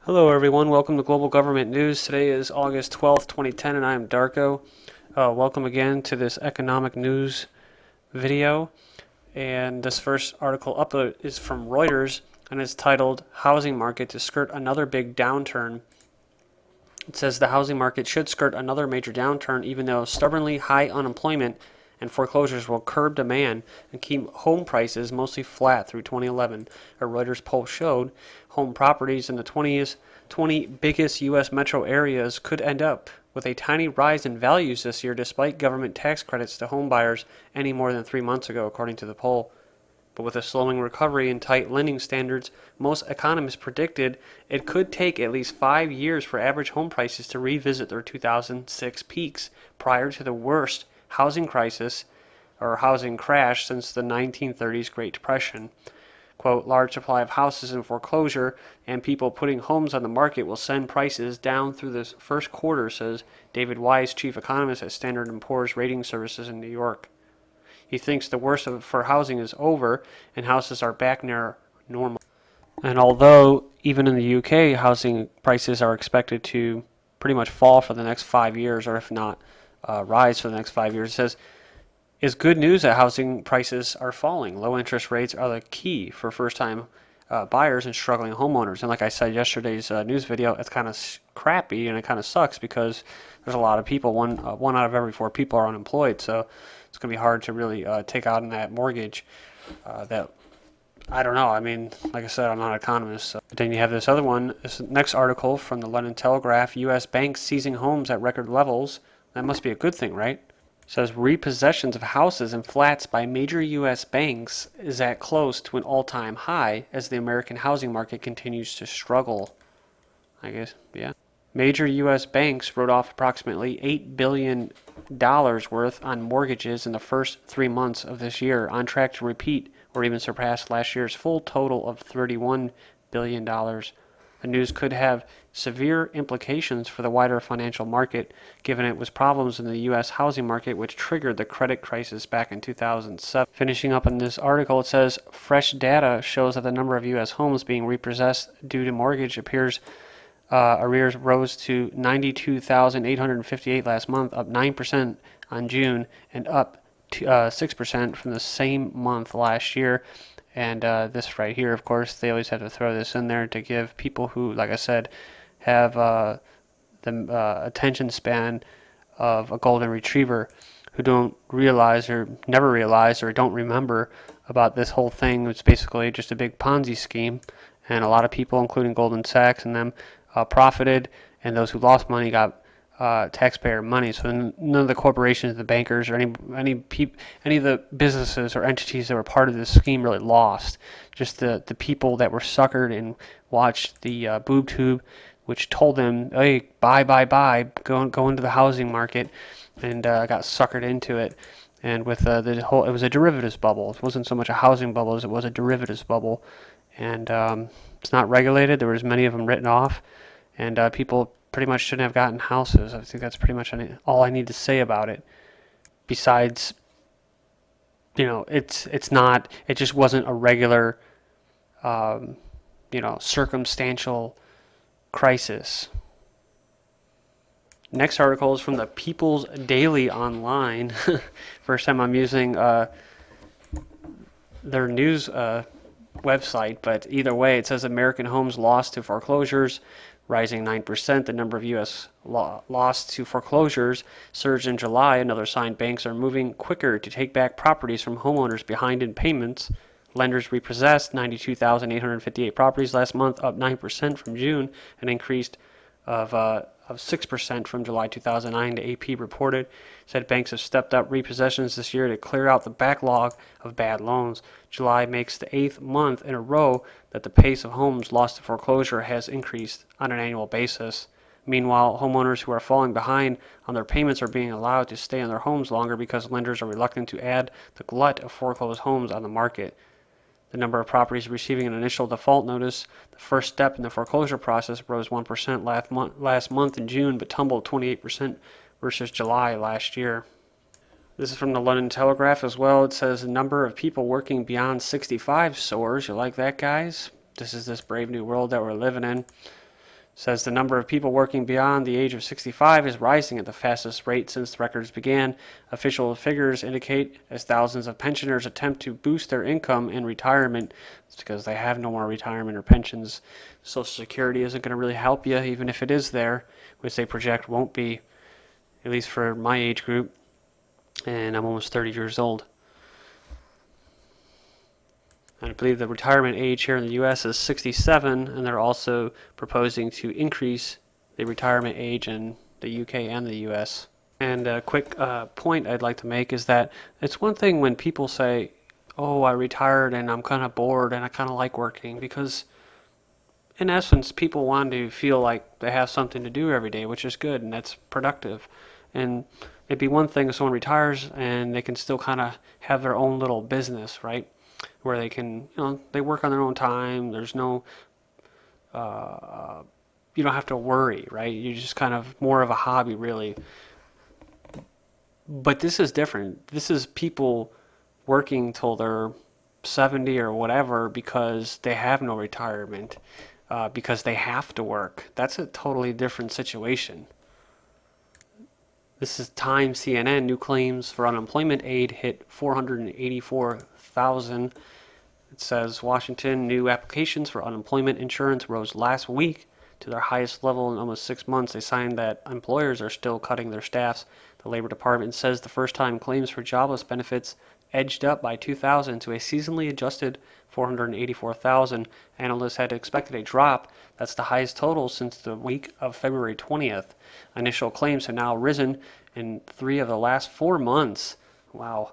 Hello everyone, welcome to Global Government News. Today is August 12th, 2010, and I am Darko. Welcome again to this economic news video. And this first article upload is from Reuters, and it's titled, Housing Market to Skirt Another Big Downturn. It says the housing market should skirt another major downturn, even though stubbornly high unemployment and foreclosures will curb demand and keep home prices mostly flat through 2011. A Reuters poll showed home properties in the 20 biggest U.S. metro areas could end up with a tiny rise in values this year despite government tax credits to home buyers any more than 3 months ago, according to the poll. But with a slowing recovery and tight lending standards, most economists predicted it could take at least 5 years for average home prices to revisit their 2006 peaks prior to the worst housing crisis or housing crash since the 1930s Great Depression. Quote, large supply of houses in foreclosure and people putting homes on the market will send prices down through the first quarter, says David Wise, chief economist at Standard & Poor's Rating Services in New York. He thinks the worst for housing is over and houses are back near normal. And although even in the UK housing prices are expected to pretty much fall for the next 5 years, or if not rise for the next 5 years, it says it's good news that housing prices are falling. Low interest rates are the key for first-time buyers and struggling homeowners. And like I said yesterday's news video, it's kind of crappy and it kind of sucks because there's a lot of people. One out of every 4 people are unemployed, so it's going to be hard to really take out on that mortgage. That I don't know. I mean, like I said, I'm not an economist. So. But then you have this other one. This next article from the London Telegraph: U.S. banks seizing homes at record levels. That must be a good thing, right? It says repossessions of houses and flats by major U.S. banks is at close to an all-time high as the American housing market continues to struggle. I guess, yeah. Major U.S. banks wrote off approximately $8 billion worth on mortgages in the first 3 months of this year, on track to repeat or even surpass last year's full total of $31 billion. The news could have severe implications for the wider financial market, given it was problems in the U.S. housing market which triggered the credit crisis back in 2007. Finishing up in this article, it says fresh data shows that the number of U.S. homes being repossessed due to mortgage arrears rose to 92,858 last month, up 9% on June, and up 6% from the same month last year. And this right here, of course, they always have to throw this in there to give people who, like I said, have the attention span of a golden retriever, who don't realize or never realize or don't remember about this whole thing. It's basically just a big Ponzi scheme, and a lot of people, including Goldman Sachs and them, profited, and those who lost money got taxpayer money. So none of the corporations, the bankers, or any of the businesses or entities that were part of this scheme really lost. Just the people that were suckered and watched the boob tube, which told them, hey, buy, go into the housing market, and got suckered into it. And with the whole, it was a derivatives bubble. It wasn't so much a housing bubble as it was a derivatives bubble. And it's not regulated. There was many of them written off, and people pretty much shouldn't have gotten houses. I think that's pretty much all I need to say about it. Besides, it's not. It just wasn't a regular, circumstantial crisis. Next article is from the People's Daily Online. First time I'm using their news website, but either way, it says American homes lost to foreclosures, rising 9%. The number of U.S. lost to foreclosures surged in July. Another sign banks are moving quicker to take back properties from homeowners behind in payments. Lenders repossessed 92,858 properties last month, up 9% from June, an increase of 6% from July 2009, the AP reported. Said banks have stepped up repossessions this year to clear out the backlog of bad loans. July makes the 8th month in a row that the pace of homes lost to foreclosure has increased on an annual basis. Meanwhile, homeowners who are falling behind on their payments are being allowed to stay in their homes longer because lenders are reluctant to add the glut of foreclosed homes on the market. The number of properties receiving an initial default notice, the first step in the foreclosure process, rose 1% last month in June, but tumbled 28% versus July last year. This is from the London Telegraph as well. It says the number of people working beyond 65 soars. You like that, guys? This is this brave new world that we're living in. Says the number of people working beyond the age of 65 is rising at the fastest rate since the records began. Official figures indicate as thousands of pensioners attempt to boost their income in retirement. It's because they have no more retirement or pensions. Social Security isn't going to really help you, even if it is there, which they project won't be, at least for my age group. And I'm almost 30 years old. And I believe the retirement age here in the U.S. is 67, and they're also proposing to increase the retirement age in the U.K. and the U.S. And a quick point I'd like to make is that it's one thing when people say, oh, I retired and I'm kind of bored and I kind of like working, because in essence, people want to feel like they have something to do every day, which is good and that's productive. And it'd be one thing if someone retires and they can still kind of have their own little business, right? Where they can, they work on their own time. There's no, you don't have to worry, right? You're just kind of more of a hobby, really. But this is different. This is people working till they're 70 or whatever because they have no retirement, because they have to work. That's a totally different situation. This is Time CNN. New claims for unemployment aid hit 484,000. It says Washington, new applications for unemployment insurance rose last week to their highest level in almost 6 months. A sign that employers are still cutting their staffs. The Labor Department says the first-time claims for jobless benefits edged up by 2,000 to a seasonally adjusted 484,000. Analysts had expected a drop. That's the highest total since the week of February 20th. Initial claims have now risen in 3 of the last 4 months. Wow.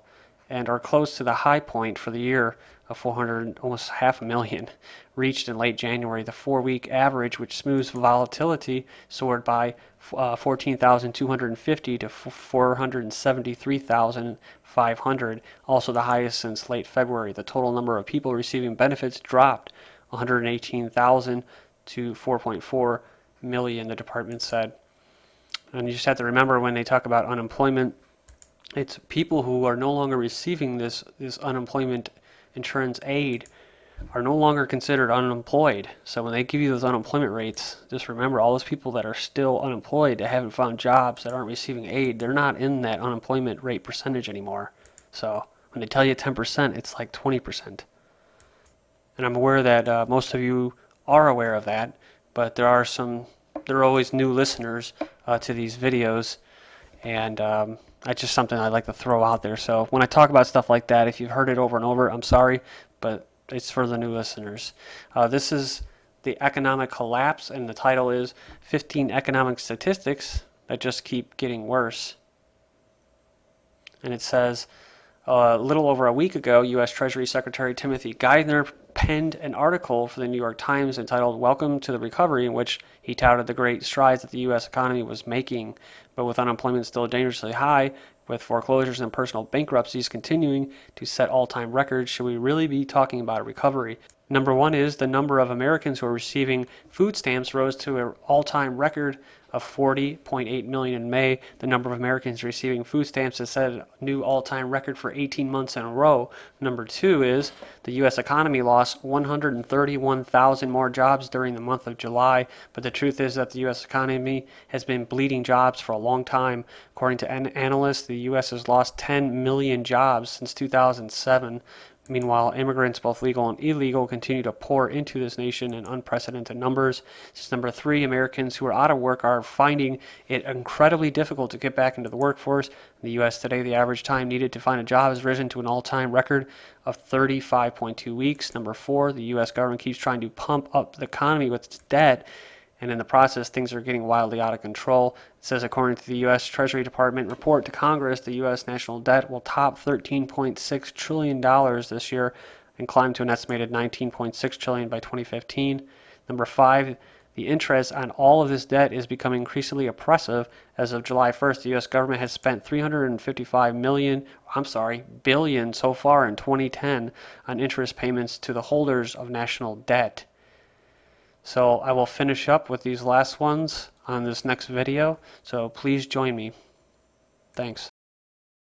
And are close to the high point for the year of 400, almost 500,000, reached in late January. The 4-week average, which smooths volatility, soared by 14,250 to 473,500, also the highest since late February. The total number of people receiving benefits dropped 118,000 to 4.4 million, the department said. And you just have to remember when they talk about unemployment, it's people who are no longer receiving this unemployment insurance aid are no longer considered unemployed. So when they give you those unemployment rates, just remember all those people that are still unemployed, that haven't found jobs, that aren't receiving aid, they're not in that unemployment rate percentage anymore. So when they tell you 10%, it's like 20%. And I'm aware that most of you are aware of that, but there are always new listeners to these videos, and that's just something I like to throw out there. So when I talk about stuff like that, if you've heard it over and over, I'm sorry, but it's for the new listeners. This is the economic collapse, and the title is 15 Economic Statistics That Just Keep Getting Worse. And it says, a little over a week ago, U.S. Treasury Secretary Timothy Geithner penned an article for the New York Times entitled Welcome to the Recovery, in which he touted the great strides that the U.S. economy was making. But with unemployment still dangerously high, with foreclosures and personal bankruptcies continuing to set all-time records, should we really be talking about a recovery? Number one is the number of Americans who are receiving food stamps rose to an all-time record of 40.8 million in May. The number of Americans receiving food stamps has set a new all-time record for 18 months in a row. Number two is the U.S. economy lost 131,000 more jobs during the month of July, but the truth is that the U.S. economy has been bleeding jobs for a long time. According to analysts, the U.S. has lost 10 million jobs since 2007. Meanwhile, immigrants, both legal and illegal, continue to pour into this nation in unprecedented numbers. This is number three. Americans who are out of work are finding it incredibly difficult to get back into the workforce. In the U.S. today, the average time needed to find a job has risen to an all-time record of 35.2 weeks. Number four, the U.S. government keeps trying to pump up the economy with its debt, and in the process, things are getting wildly out of control. It says, according to the U.S. Treasury Department report to Congress, the U.S. national debt will top $13.6 trillion this year and climb to an estimated $19.6 trillion by 2015. Number five, the interest on all of this debt is becoming increasingly oppressive. As of July 1st, the U.S. government has spent $355 billion so far in 2010 on interest payments to the holders of national debt. So I will finish up with these last ones on this next video, so please join me. Thanks.